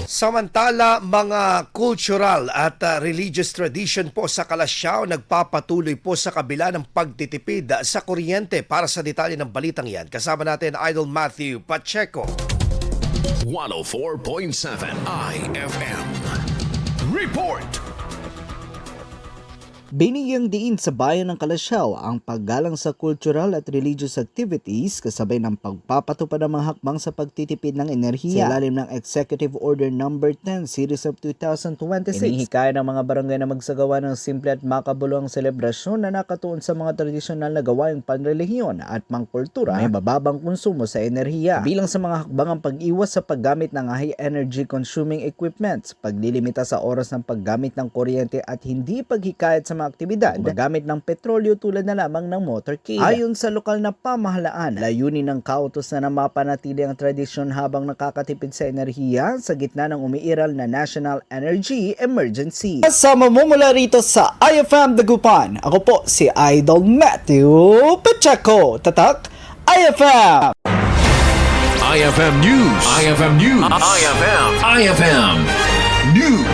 Samantala, mga cultural at religious tradition po sa Calasiao nagpapatuloy po sa kabila ng pagtitipid sa kuryente. Para sa detalye ng balitang yan, kasama natin Idol Matthew Pacheco. 104.7 IFM Report. Binigyang diin sa bayan ng Calasiao ang paggalang sa cultural at religious activities kasabay ng pagpapatupad ng mga hakbang sa pagtitipid ng enerhiya. Sa ilalim ng Executive Order No. 10 Series of 2026, inihikaya ng mga barangay na magsagawa ng simple at makabuluhang selebrasyon na nakatuon sa mga tradisyonal na gawaing panrelihiyon at pangkultura may bababang konsumo sa enerhiya. Bilang sa mga hakbang ang pag-iwas sa paggamit ng high energy consuming equipments, paglilimita sa oras ng paggamit ng kuryente at hindi paghikayat sa mga aktibidad gumagamit ng petrolyo tulad na lamang ng motorcade. Ayon sa lokal na pamahalaan, layunin ng kautos na mapanatili ang tradisyon habang nakakatipid sa enerhiya sa gitna ng umiiral na national energy emergency. Kasama mo mula rito sa IFM Dagupan, ako po si Idol Matthew Pacheco. Tatak IFM! IFM News. IFM News. IFM News.